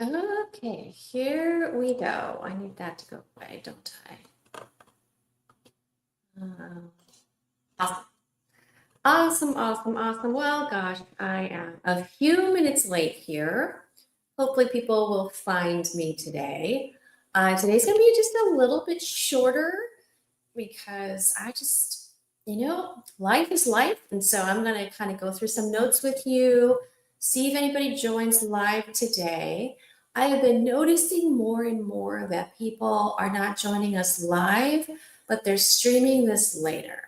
Okay, here we go. I need that to go away, don't I? Awesome. Awesome, awesome, awesome. Well, gosh, I am a few minutes late here. Hopefully, people will find me today. Today's going to be just a little bit shorter because life is life. And so I'm going to kind of go through some notes with you, see if anybody joins live today. I have been noticing more and more that people are not joining us live, but they're streaming this later.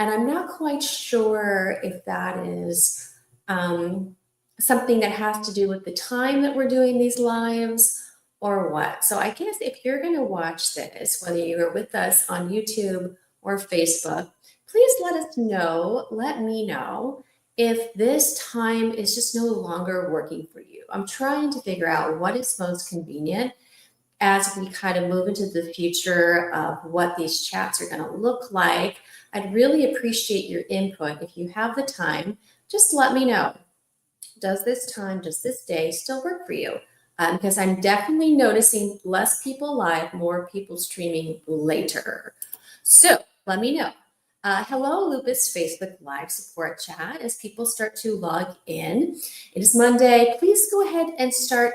And I'm not quite sure if that is something that has to do with the time that we're doing these lives or what. So I guess if you're going to watch this, whether you're with us on YouTube or Facebook, please let me know if this time is just no longer working for you. I'm trying to figure out what is most convenient as we kind of move into the future of what these chats are going to look like. I'd really appreciate your input. If you have the time, just let me know. Does this day still work for you? Because I'm definitely noticing less people live, more people streaming later. So let me know. Hello, Lupus Facebook Live support chat. As people start to log in, it is Monday. Please go ahead and start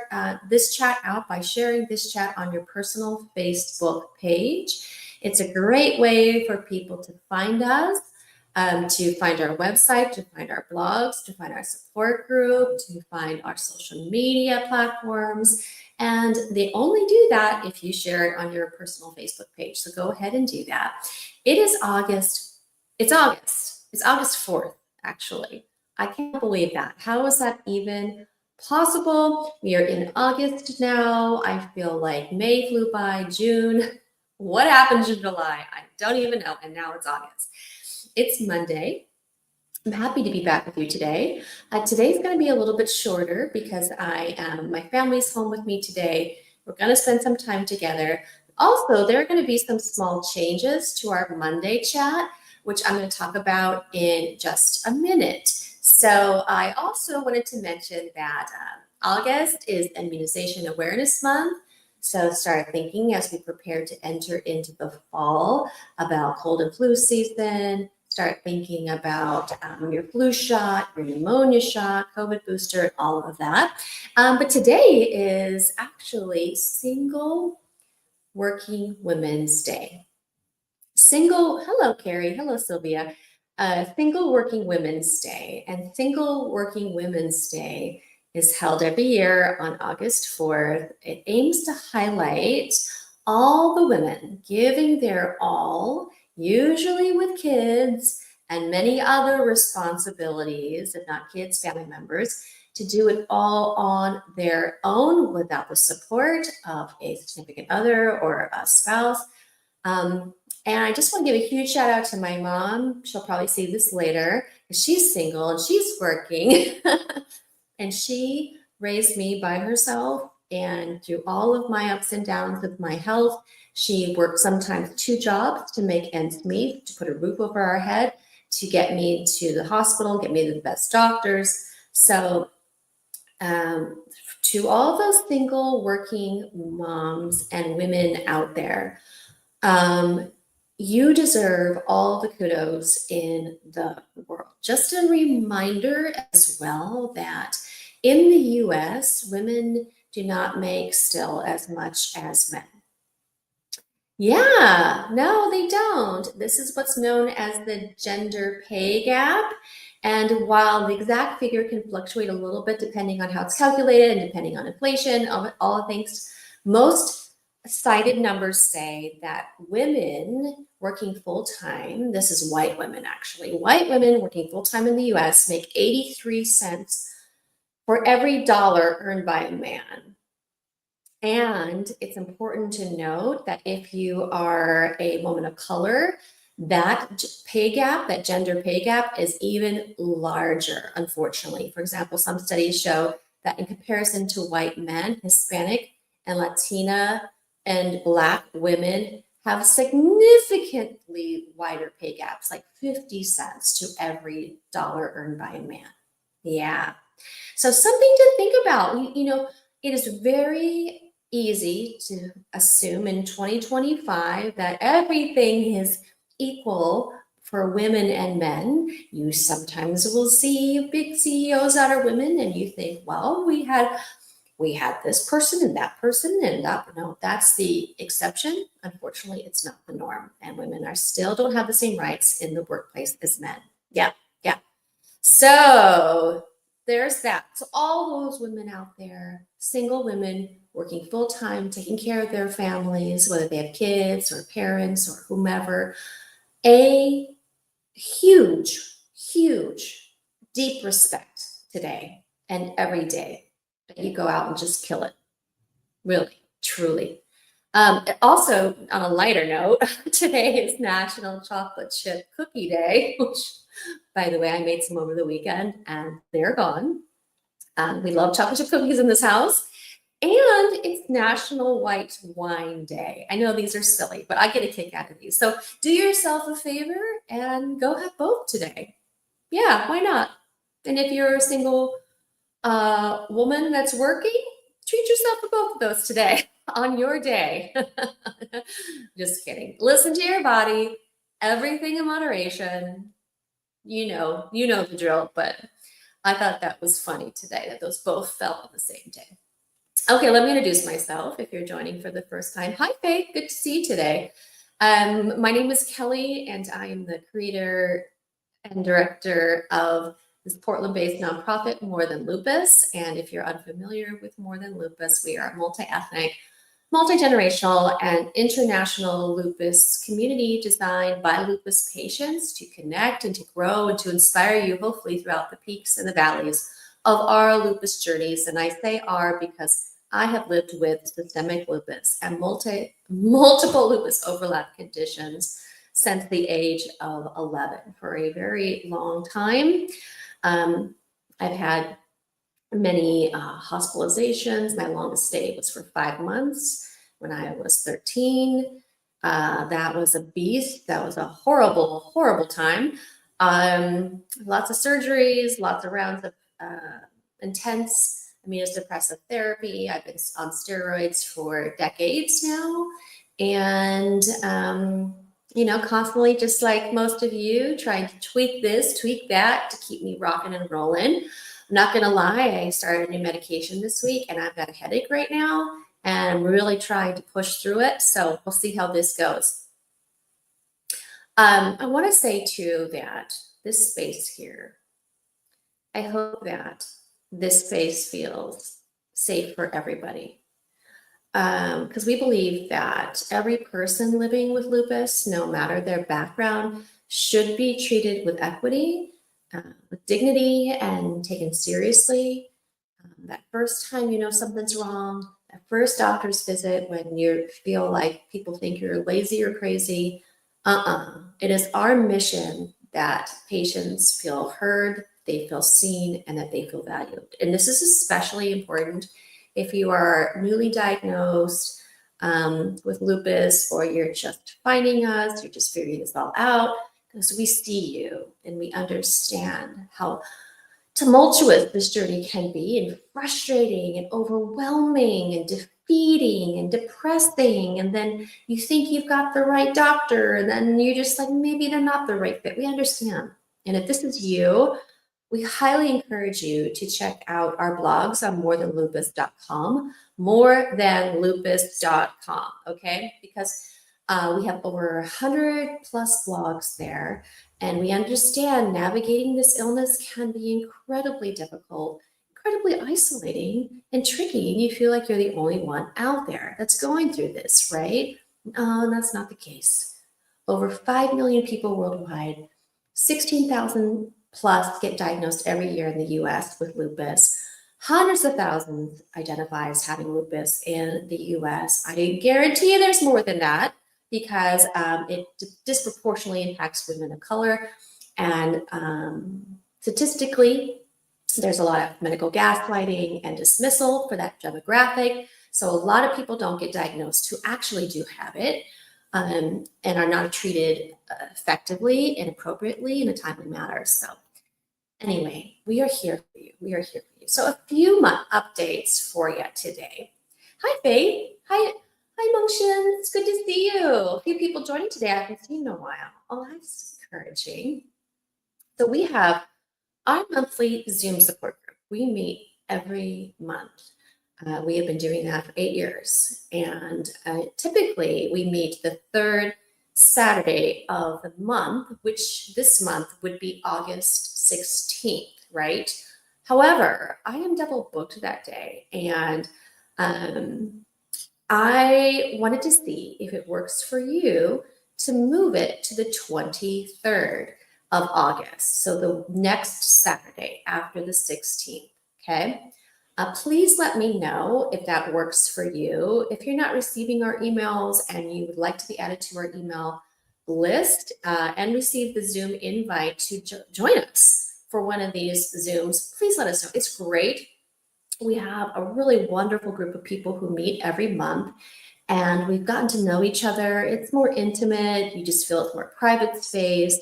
this chat out by sharing this chat on your personal Facebook page. It's a great way for people to find us, to find our website, to find our blogs, to find our support group, to find our social media platforms. And they only do that if you share it on your personal Facebook page. So go ahead and do that. It is August. It's August. It's August 4th, actually. I can't believe that. How is that even possible? We are in August now. I feel like May flew by, June. What happened in July? I don't even know. And now it's August. It's Monday. I'm happy to be back with you today. Today's going to be a little bit shorter because my family's home with me today. We're going to spend some time together. Also, there are going to be some small changes to our Monday chat, which I'm going to talk about in just a minute. So I also wanted to mention that August is Immunization Awareness Month. So start thinking as we prepare to enter into the fall about cold and flu season. Start thinking about your flu shot, your pneumonia shot, COVID booster, all of that. But today is actually Single Working Women's Day. Hello, Carrie. Hello, Sylvia. Single Working Women's Day. And Single Working Women's Day is held every year on August 4th. It aims to highlight all the women giving their all, usually with kids and many other responsibilities, if not kids, family members, to do it all on their own without the support of a significant other or a spouse. And I just want to give a huge shout out to my mom. She'll probably see this later. She's single and she's working. And she raised me by herself. And through all of my ups and downs with my health, she worked sometimes 2 jobs to make ends meet, to put a roof over our head, to get me to the hospital, get me to the best doctors. So to all those single working moms and women out there, you deserve all the kudos in the world. Just a reminder as well that in the US, women do not make still as much as men. Yeah, no, they don't. This is what's known as the gender pay gap. And while the exact figure can fluctuate a little bit depending on how it's calculated and depending on inflation, all things, most cited numbers say that women working full-time, this is white women actually, white women working full-time in the US make 83 cents for every dollar earned by a man. And it's important to note that if you are a woman of color, that pay gap, that gender pay gap is even larger, unfortunately. For example, some studies show that in comparison to white men, Hispanic and Latina and Black women have significantly wider pay gaps, like 50 cents to every dollar earned by a man. Yeah. So something to think about. it is very easy to assume in 2025 that everything is equal for women and men. You sometimes will see big CEOs that are women, and you think, well, we had this person and that person and that. No, that's the exception. Unfortunately, it's not the norm, and women are still don't have the same rights in the workplace as men. Yeah, yeah. So there's that. So all those women out there, single women working full time, taking care of their families, whether they have kids or parents or whomever, a huge, huge, deep respect today and every day that you go out and just kill it. Really, truly. Also, on a lighter note, today is National Chocolate Chip Cookie Day, which, by the way, I made some over the weekend and they're gone. We love chocolate chip cookies in this house. And it's National White Wine Day. I know these are silly, but I get a kick out of these. So do yourself a favor and go have both today. Yeah, why not? And if you're a single woman that's working, treat yourself to both of those today on your day. Just kidding. Listen to your body, everything in moderation. You know the drill, but I thought that was funny today that those both fell on the same day. Okay, let me introduce myself if you're joining for the first time. Hi, Faith. Good to see you today. My name is Kelly, and I am the creator and director of this Portland-based nonprofit, More Than Lupus. And if you're unfamiliar with More Than Lupus, we are a multi-ethnic, multi-generational, and international lupus community designed by lupus patients to connect and to grow and to inspire you, hopefully, throughout the peaks and the valleys of our lupus journeys. And I say "our" because I have lived with systemic lupus and multiple lupus overlap conditions since the age of 11 for a very long time. I've had many hospitalizations. My longest stay was for 5 months when I was 13. That was a beast. That was a horrible, horrible time. Lots of surgeries, lots of rounds of intense immunosuppressive therapy. I've been on steroids for decades now. And, constantly, just like most of you, trying to tweak this, tweak that to keep me rocking and rolling. I'm not going to lie, I started a new medication this week and I've got a headache right now. And I'm really trying to push through it. So we'll see how this goes. I want to say, too, that this space here, I hope that this space feels safe for everybody. Because we believe that every person living with lupus, no matter their background, should be treated with equity, with dignity, and taken seriously. That first time you know something's wrong, that first doctor's visit when you feel like people think you're lazy or crazy, It is our mission that patients feel heard, they feel seen, and that they feel valued. And this is especially important if you are newly diagnosed with lupus, or you're just finding us, you're just figuring this all out, because we see you and we understand how tumultuous this journey can be, and frustrating and overwhelming and defeating and depressing. And then you think you've got the right doctor, and then you're just like, maybe they're not the right fit. We understand. And if this is you, we highly encourage you to check out our blogs on morethanlupus.com, morethanlupus.com, okay? Because we have over 100 plus blogs there, and we understand navigating this illness can be incredibly difficult, incredibly isolating and tricky, and you feel like you're the only one out there that's going through this, right? That's not the case. Over 5 million people worldwide, 16,000 plus get diagnosed every year in the US with lupus. Hundreds of thousands identify as having lupus in the US. I guarantee you there's more than that, because it disproportionately impacts women of color. And statistically, there's a lot of medical gaslighting and dismissal for that demographic. So a lot of people don't get diagnosed who actually do have it, and are not treated effectively and appropriately in a timely manner. So anyway, we are here for you. We are here for you. So a few updates for you today. Hi, Faith. Hi, Motion. It's good to see you. A few people joining today. I haven't seen in a while. Oh, that's encouraging. So we have our monthly Zoom support group. We meet every month. We have been doing that for 8 years. And typically we meet the third Saturday of the month, which this month would be August 16th, right? However, I am double booked that day. And I wanted to see if it works for you to move it to the 23rd of August. So the next Saturday after the 16th, okay? Please let me know if that works for you. If you're not receiving our emails and you would like to be added to our email list and receive the Zoom invite to join us for one of these Zooms, please let us know. It's great. We have a really wonderful group of people who meet every month, and we've gotten to know each other. It's more intimate. You just feel it's more private space.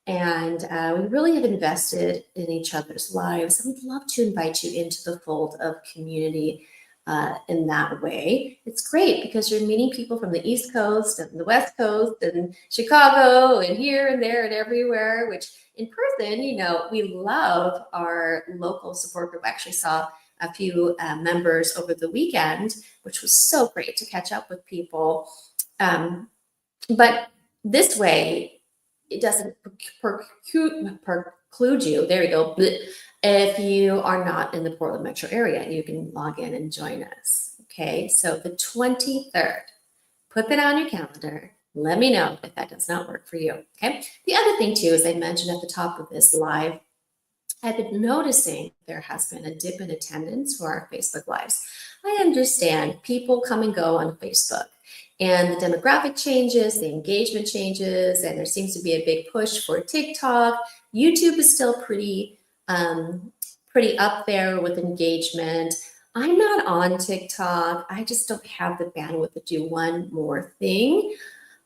And we really have invested in each other's lives. We'd love to invite you into the fold of community in that way. It's great because you're meeting people from the East Coast and the West Coast and Chicago and here and there and everywhere, which in person, you know, we love our local support group. I actually saw a few members over the weekend, which was so great to catch up with people. But this way, it doesn't preclude you, there you go, if you are not in the Portland metro area, you can log in and join us, okay? So the 23rd, put that on your calendar. Let me know if that does not work for you, okay? The other thing too, as I mentioned at the top of this live, I've been noticing there has been a dip in attendance for our Facebook Lives. I understand people come and go on Facebook, and the demographic changes, the engagement changes, and there seems to be a big push for TikTok. YouTube is still pretty up there with engagement. I'm not on TikTok. I just don't have the bandwidth to do one more thing.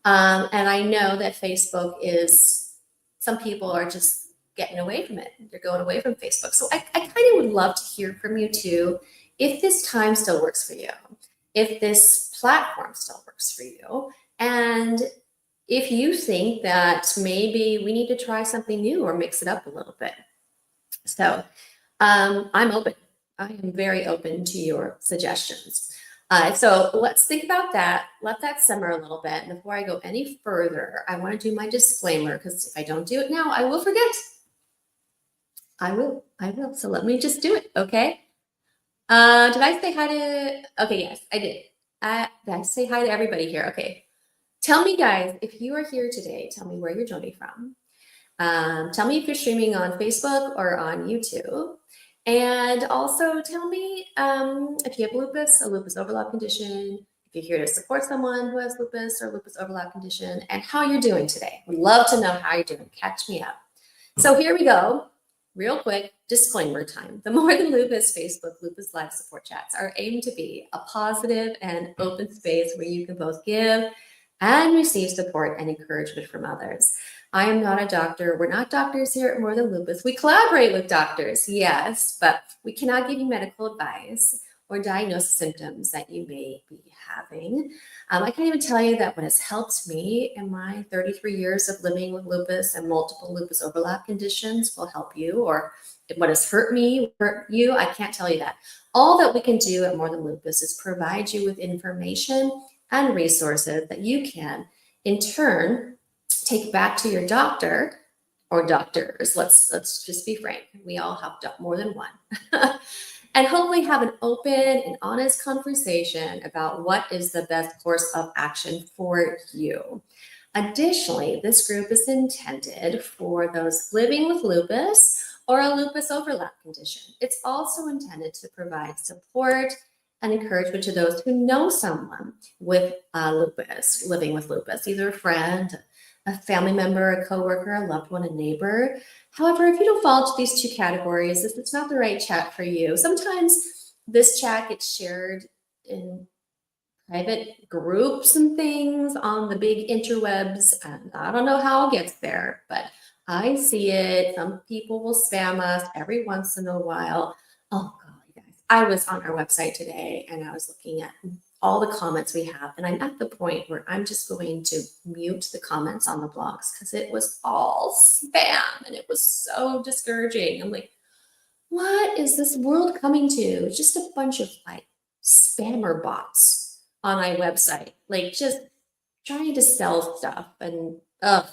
And I know that Facebook is, some people are just getting away from it. They're going away from Facebook. So I kind of would love to hear from you too, if this time still works for you, if this platform still works for you, and if you think that maybe we need to try something new or mix it up a little bit. So I'm open. I am very open to your suggestions. So let's think about that. Let that simmer a little bit. And before I go any further, I want to do my disclaimer, because if I don't do it now, I will forget. I will. So let me just do it, okay? Did I say hi to, okay, yes, I did. Did I say hi to everybody here? Okay. Tell me, guys, if you are here today, tell me where you're joining from. Tell me if you're streaming on Facebook or on YouTube. And also tell me if you have lupus, a lupus overlap condition, if you're here to support someone who has lupus or lupus overlap condition, and how you're doing today. Would love to know how you're doing. Catch me up. So here we go. Real quick, disclaimer time. The More Than Lupus Facebook Lupus Live support chats are aimed to be a positive and open space where you can both give and receive support and encouragement from others. I am not a doctor. We're not doctors here at More Than Lupus. We collaborate with doctors, yes, but we cannot give you medical advice or diagnose symptoms that you may be having. I can't even tell you that what has helped me in my 33 years of living with lupus and multiple lupus overlap conditions will help you, or what has hurt me, hurt you. I can't tell you that. All that we can do at More Than Lupus is provide you with information and resources that you can, in turn, take back to your doctor or doctors. Let's just be frank. We all have more than one. And hopefully have an open and honest conversation about what is the best course of action for you. Additionally, this group is intended for those living with lupus or a lupus overlap condition. It's also intended to provide support and encouragement to those who know someone with lupus, living with lupus, either a friend, a family member, a coworker, a loved one, a neighbor. However, if you don't fall into these two categories, if it's not the right chat for you, sometimes this chat gets shared in private groups and things on the big interwebs, and I don't know how it gets there, but I see it. Some people will spam us every once in a while. Oh God, you guys. I was on our website today and I was looking at all the comments we have, and I'm at the point where I'm just going to mute the comments on the blogs because it was all spam and it was so discouraging. I'm like, what is this world coming to? It's just a bunch of like spammer bots on my website, like just trying to sell stuff, and I'm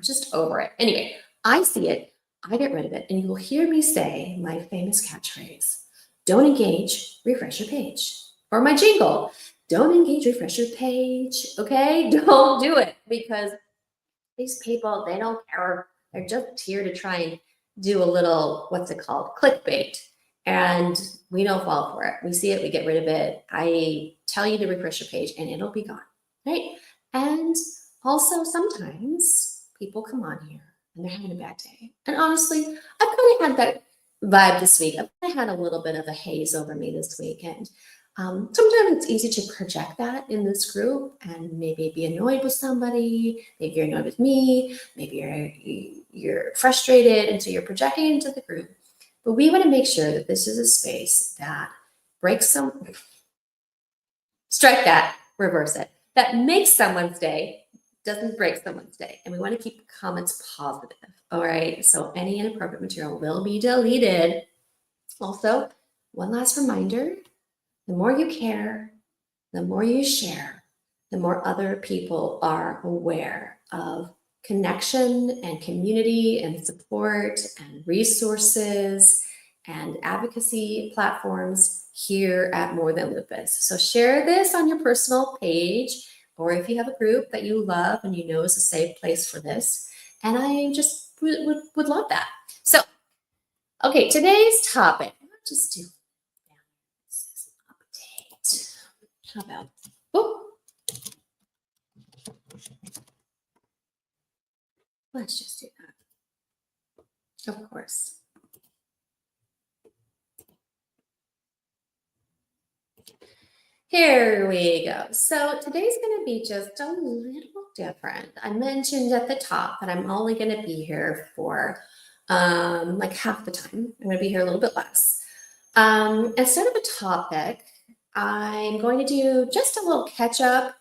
just over it. Anyway, I see it, I get rid of it, and you will hear me say my famous catchphrase: don't engage, refresh your page. Or my jingle: don't engage, refresh your page. Okay, don't do it, because these people, they don't care. They're just here to try and do a little, what's it called, clickbait. And we don't fall for it. We see it, we get rid of it. I tell you to refresh your page and it'll be gone, right? And also sometimes people come on here and they're having a bad day. And honestly, I've kind of had that vibe this week. I've kind of had a little bit of a haze over me this week. And sometimes it's easy to project that in this group and maybe be annoyed with somebody. Maybe you're annoyed with me. Maybe you're frustrated, and so you're projecting into the group. But we want to make sure that this is a space that breaks some, strike that, reverse it, that makes someone's day, doesn't break someone's day. And we want to keep comments positive. All right. So any inappropriate material will be deleted. Also, one last reminder: the more you care, the more you share, the more other people are aware of connection and community and support and resources and advocacy platforms here at More Than Lupus. So share this on your personal page, or if you have a group that you love and you know is a safe place for this. And I just would love that. So, okay, today's topic, I'll just do update. How about, oh, let's just do that. Of course. Here we go. So today's going to be just a little different. I mentioned at the top that I'm only going to be here for like half the time. I'm going to be here a little bit less. Instead of a topic, I'm going to do just a little catch up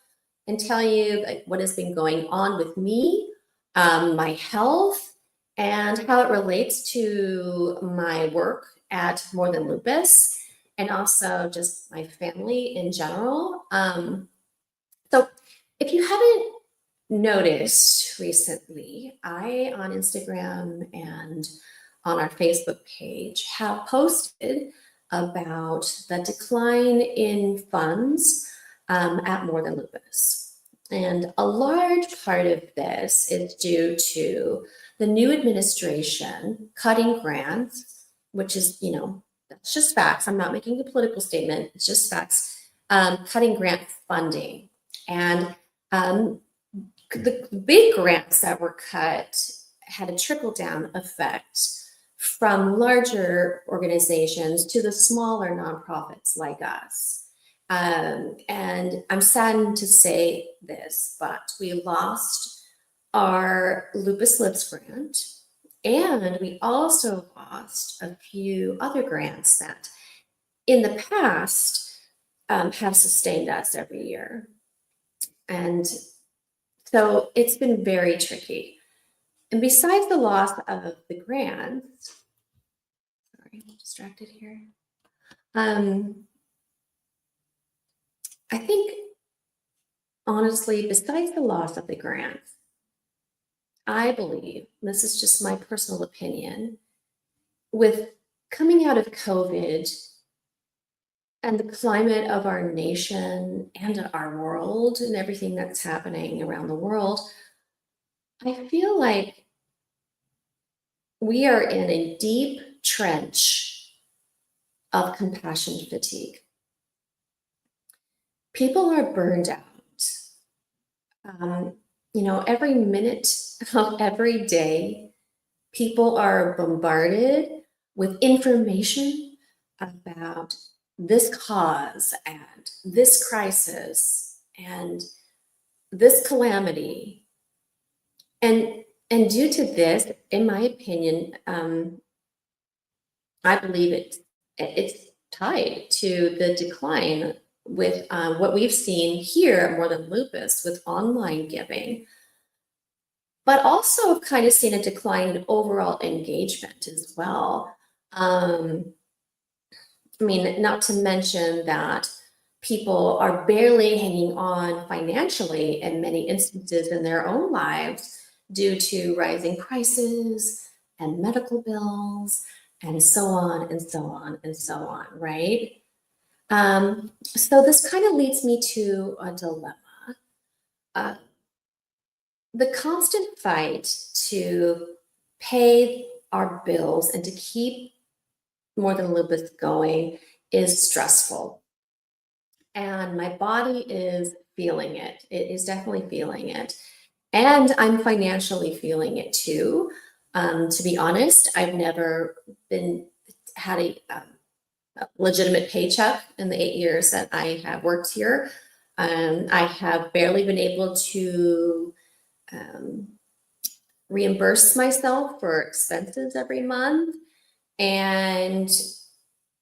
and tell you like what has been going on with me, my health, and how it relates to my work at More Than Lupus, and also just my family in general. So if you haven't noticed recently, I on Instagram and on our Facebook page have posted about the decline in funds at More Than Lupus. And a large part of this is due to the new administration cutting grants, which is, that's just facts. I'm not making a political statement. It's just facts. Cutting grant funding. And the big grants that were cut had a trickle-down effect from larger organizations to the smaller nonprofits like us. And I'm saddened to say this, but we lost our Lupus Lives grant, and we also lost a few other grants that in the past have sustained us every year. And so it's been very tricky. And besides the loss of the grants, sorry, I'm distracted here. I think, honestly, besides the loss of the grants, I believe, this is just my personal opinion, with coming out of COVID and the climate of our nation and our world and everything that's happening around the world, I feel like we are in a deep trench of compassion fatigue. People are burned out. Every minute of every day, people are bombarded with information about this cause and this crisis and this calamity. And due to this, in my opinion, I believe it's tied to the decline with what we've seen here at More Than Lupus with online giving, but also kind of seen a decline in overall engagement as well. I mean, not to mention that people are barely hanging on financially in many instances in their own lives due to rising prices and medical bills and so on and so on and so on, right? So this kind of leads me to a dilemma. Uh, the constant fight to pay our bills and to keep More Than Lupus going is stressful. And my body is feeling it. It is definitely feeling it. And I'm financially feeling it too. To be honest, I've never had a legitimate paycheck in the 8 years that I have worked here. I have barely been able to um, reimburse myself for expenses every month. And,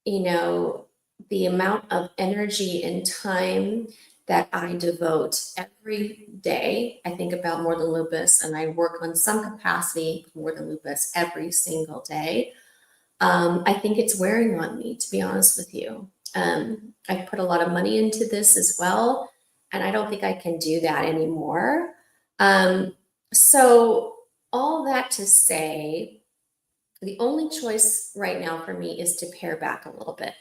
you know, the amount of energy and time that I devote every day, I think about More Than Lupus, and I work on some capacity More Than Lupus every single day. I think it's wearing on me, to be honest with you. I've put a lot of money into this as well, and I don't think I can do that anymore. So all that to say, the only choice right now for me is to pare back a little bit,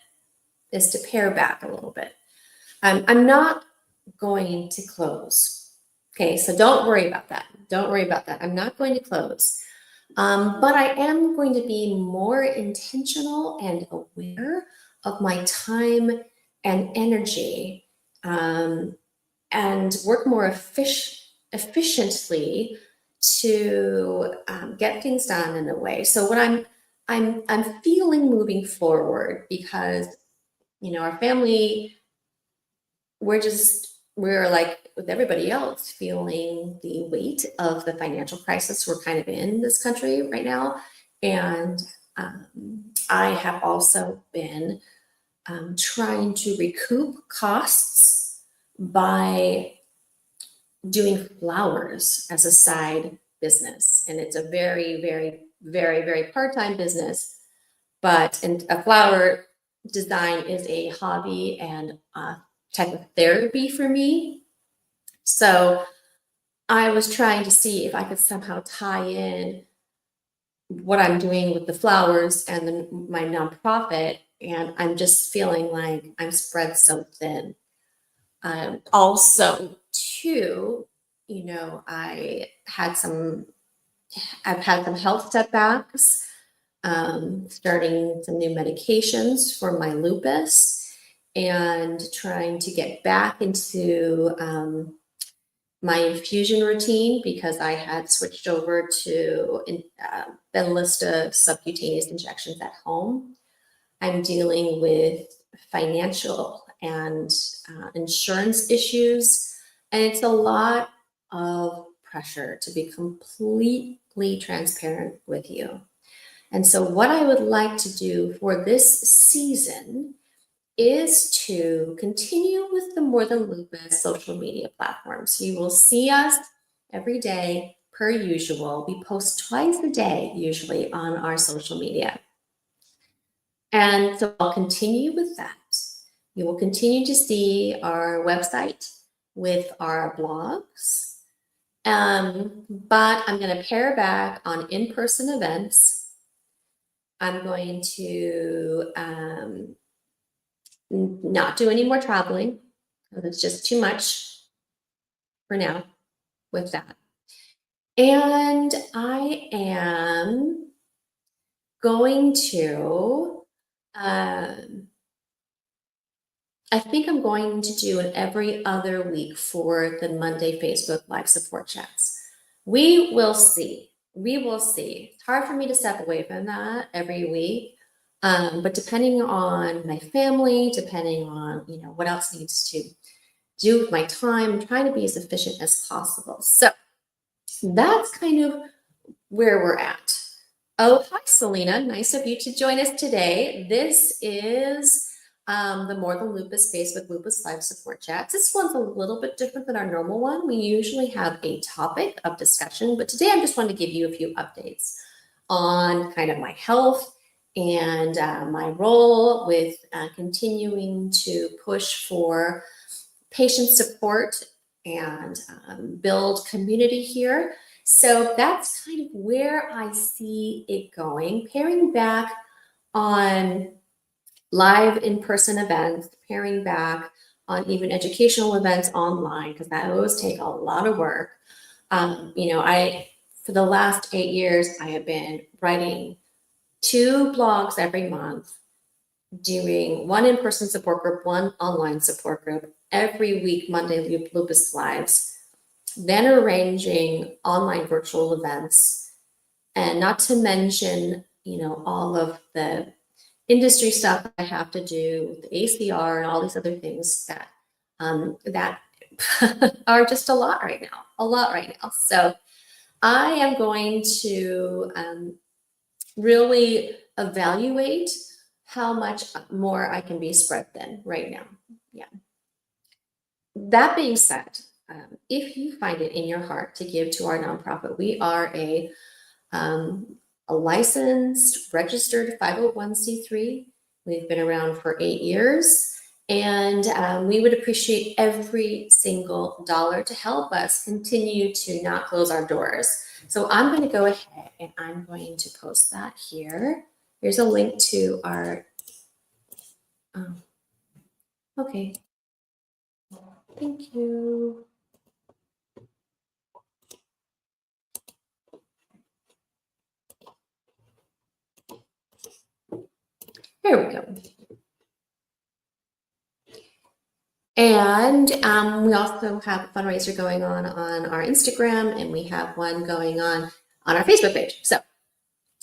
I'm not going to close. Okay, so don't worry about that. Don't worry about that. I'm not going to close. But I am going to be more intentional and aware of my time and energy, and work more efficiently to get things done in a way. So what I'm feeling moving forward, because our family, we're like with everybody else feeling the weight of the financial crisis we're kind of in this country right now. And I have also been trying to recoup costs by doing flowers as a side business. And it's a very, very, very, very part-time business, but a flower design is a hobby and type of therapy for me. So I was trying to see if I could somehow tie in what I'm doing with the flowers and my nonprofit, and I'm just feeling like I'm spread so thin. Also, too, I've had some health setbacks, starting some new medications for my lupus and trying to get back into my infusion routine, because I had switched over to Benlysta subcutaneous injections at home. I'm dealing with financial and insurance issues, and it's a lot of pressure, to be completely transparent with you. And so what I would like to do for this season is to continue with the More Than Lupus social media platforms. You will see us every day per usual. We post twice a day usually on our social media. And so I'll continue with that. You will continue to see our website with our blogs. But I'm going to pare back on in-person events. I'm going to not do any more traveling. It's just too much for now with that. And I am going to, I think I'm going to do an every other week for the Monday Facebook Live support chats. We will see. We will see. It's hard for me to step away from that every week. But depending on my family, depending on, what else needs to do with my time, I'm trying to be as efficient as possible. So that's kind of where we're at. Oh, hi, Selena. Nice of you to join us today. This is the More Than Lupus Facebook Lupus Live Support Chats. This one's a little bit different than our normal one. We usually have a topic of discussion, but today I just wanted to give you a few updates on kind of my health and my role with continuing to push for patient support and build community here. So that's kind of where I see it going. Paring back on live in-person events, paring back on even educational events online, because that always take a lot of work. For the last 8 years, I have been writing 2 blogs every month, doing 1 in-person support group, 1 online support group every week, Monday Lupus Lives, then arranging online virtual events, and not to mention, all of the industry stuff I have to do with the ACR and all these other things that that are just a lot right now. So I am going to really evaluate how much more I can be spread thin right now. Yeah. That being said, if you find it in your heart to give to our nonprofit, we are a licensed, registered 501c3. We've been around for 8 years, and we would appreciate every single dollar to help us continue to not close our doors. So I'm going to go ahead and I'm going to post that here. Here's a link to our, okay, thank you. There we go. And we also have a fundraiser going on our Instagram, and we have one going on our Facebook page. So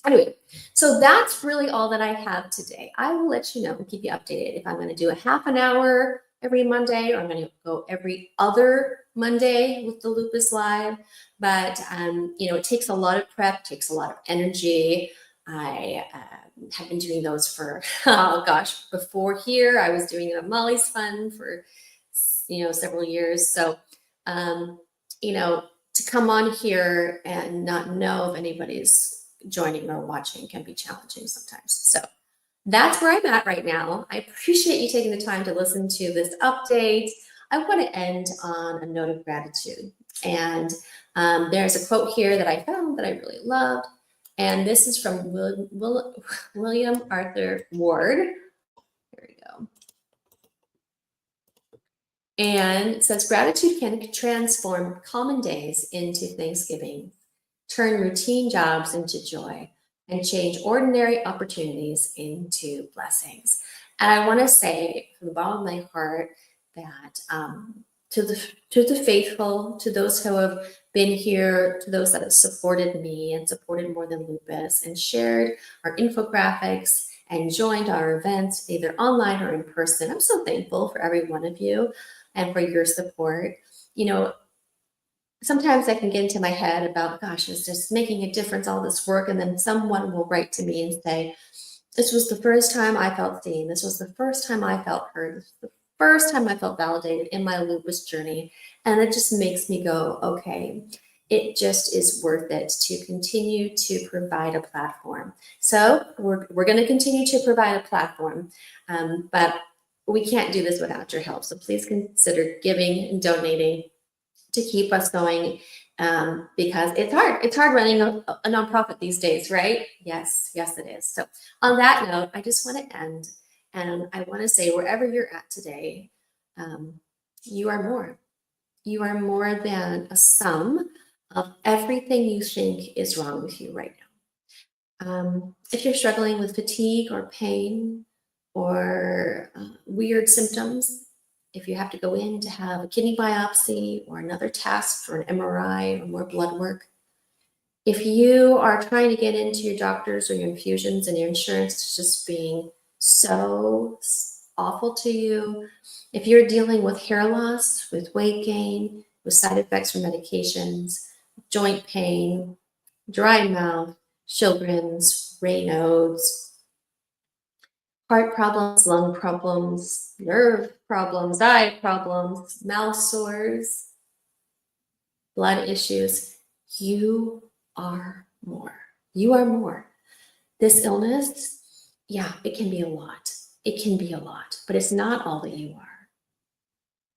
anyway, so that's really all that I have today. I will let you know and keep you updated if I'm going to do a half an hour every Monday, or I'm going to go every other Monday with the Lupus Live. But it takes a lot of prep, takes a lot of energy. I have been doing those for, oh gosh, before here, I was doing it at Molly's Fund for, several years. So, to come on here and not know if anybody's joining or watching can be challenging sometimes. So that's where I'm at right now. I appreciate you taking the time to listen to this update. I want to end on a note of gratitude. And there's a quote here that I found that I really loved. And this is from William Arthur Ward. Here we go. And it says, gratitude can transform common days into Thanksgiving, turn routine jobs into joy, and change ordinary opportunities into blessings. And I want to say from the bottom of my heart that to the faithful, to those who have been here, to those that have supported me and supported More Than Lupus and shared our infographics and joined our events, either online or in person, I'm so thankful for every one of you and for your support. Sometimes I can get into my head about, gosh, it's just making a difference, all this work. And then someone will write to me and say, this was the first time I felt seen. This was the first time I felt heard. This was the first time I felt validated in my lupus journey. And it just makes me go, okay, it just is worth it to continue to provide a platform. So we're going to continue to provide a platform, but we can't do this without your help. So please consider giving and donating to keep us going, because it's hard. It's hard running a nonprofit these days, right? Yes, it is. So on that note, I just want to end, and I want to say, wherever you're at today, you are more. You are more than a sum of everything you think is wrong with you right now. If you're struggling with fatigue or pain or weird symptoms, if you have to go in to have a kidney biopsy or another test or an MRI or more blood work, if you are trying to get into your doctors or your infusions and your insurance is just being so awful to you, if you're dealing with hair loss, with weight gain, with side effects from medications, joint pain, dry mouth, Sjogren's, Raynaud's, heart problems, lung problems, nerve problems, eye problems, mouth sores, blood issues. You are more. You are more. This illness, yeah, it can be a lot. It can be a lot, but it's not all that you are.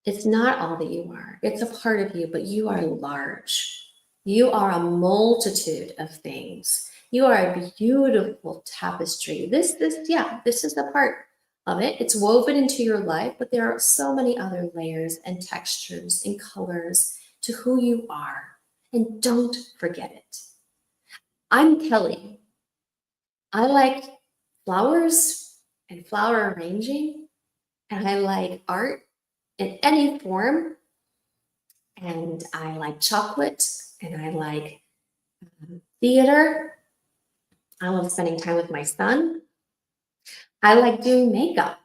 It's not all that you are. It's a part of you, but you are large. You are a multitude of things. You are a beautiful tapestry. This is the part of it. It's woven into your life, but there are so many other layers and textures and colors to who you are. And don't forget it. I'm Kelly. I like flowers and flower arranging, and I like art in any form, and I like chocolate, and I like theater. I love spending time with my son. I like doing makeup.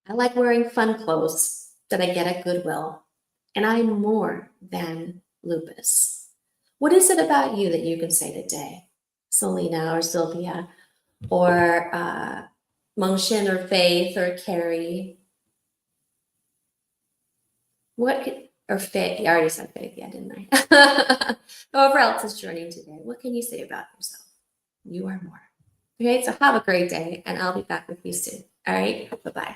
I like wearing fun clothes that I get at Goodwill. And I'm more than lupus. What is it about you that you can say today, Selena or Sylvia or Mungshin or Faith or Carrie? Or Faith? I already said Faith, yeah, didn't I? Whoever else is joining today, what can you say about yourself? You are more. Okay, so have a great day, and I'll be back with you soon. All right, bye-bye.